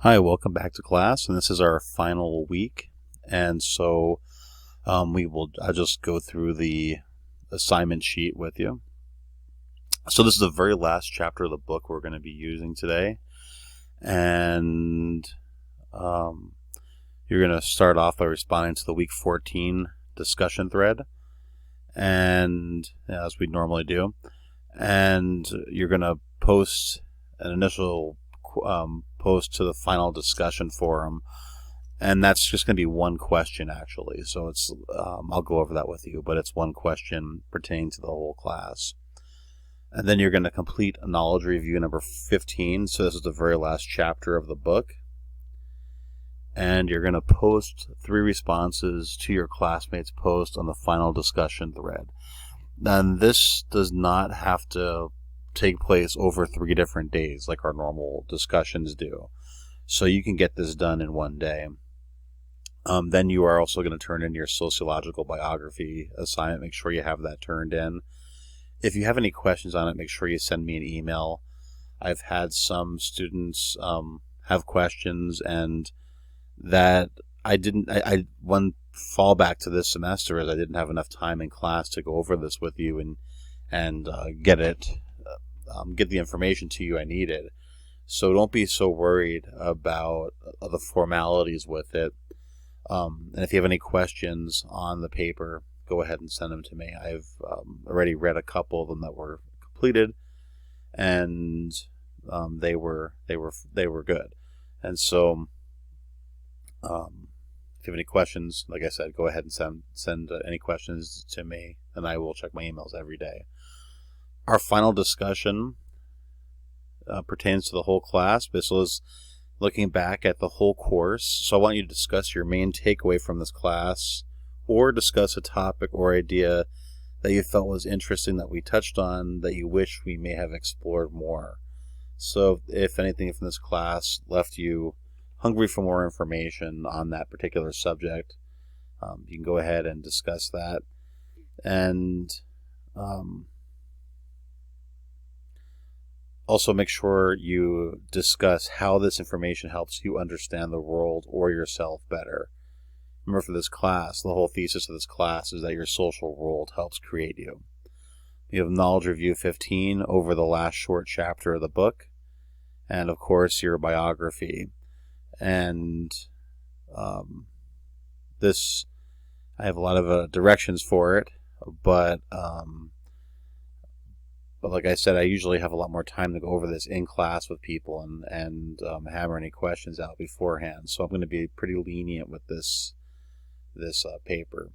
Hi, welcome back to class, and this is our final week, and so I'll just go through the assignment sheet with you. So this is the very last chapter of the book we're going to be using today, and you're going to start off by responding to the week 14 discussion thread, and as we normally do, and you're going to post an initial post to the final discussion forum, and that's just going to be one question actually. So it's I'll go over that with you, but it's one question pertaining to the whole class. And then you're going to complete a knowledge review number 15. So this is the very last chapter of the book, and you're going to post 3 responses to your classmates' post on the final discussion thread. And this does not have to take place over 3 different days like our normal discussions do. So you can get this done in one day. Then you are also going to turn in your sociological biography assignment. Make sure you have that turned in. If you have any questions on it, make sure you send me an email. I've had some students have questions, and that one fallback to this semester is I didn't have enough time in class to go over this with you and get the information to you I needed. So don't be so worried about the formalities with it. And if you have any questions on the paper, go ahead and send them to me. I've already read a couple of them that were completed, and they were good. And so, if you have any questions, like I said, go ahead and send any questions to me, and I will check my emails every day. Our final discussion pertains to the whole class. This was looking back at the whole course. So I want you to discuss your main takeaway from this class, or discuss a topic or idea that you felt was interesting that we touched on that you wish we may have explored more. So if anything from this class left you hungry for more information on that particular subject, you can go ahead and discuss that. And also make sure you discuss how this information helps you understand the world or yourself better. Remember, for this class, the whole thesis of this class is that your social world helps create you. You have Knowledge Review 15 over the last short chapter of the book, and of course your biography. And this, I have a lot of directions for it, but like I said, I usually have a lot more time to go over this in class with people and hammer any questions out beforehand. So I'm going to be pretty lenient with this paper.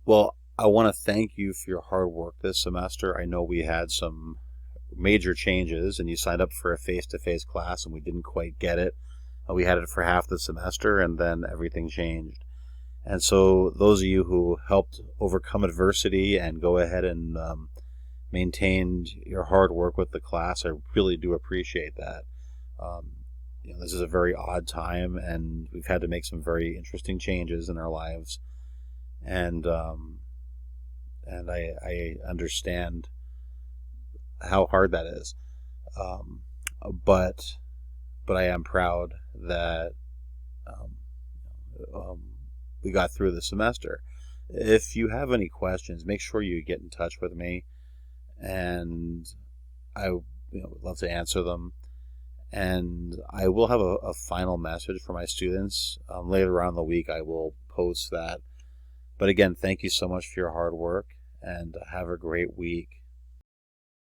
Well, I want to thank you for your hard work this semester. I know we had some major changes, and you signed up for a face-to-face class, and we didn't quite get it. We had it for half the semester, and then everything changed. And so those of you who helped overcome adversity and go ahead and maintained your hard work with the class, I really do appreciate that. This is a very odd time, and we've had to make some very interesting changes in our lives, and I understand how hard that is, but I am proud that we got through the semester. If you have any questions, make sure you get in touch with me, and I would love to answer them. And I will have a final message for my students later on in the week. I will post that. But again, thank you so much for your hard work, and have a great week.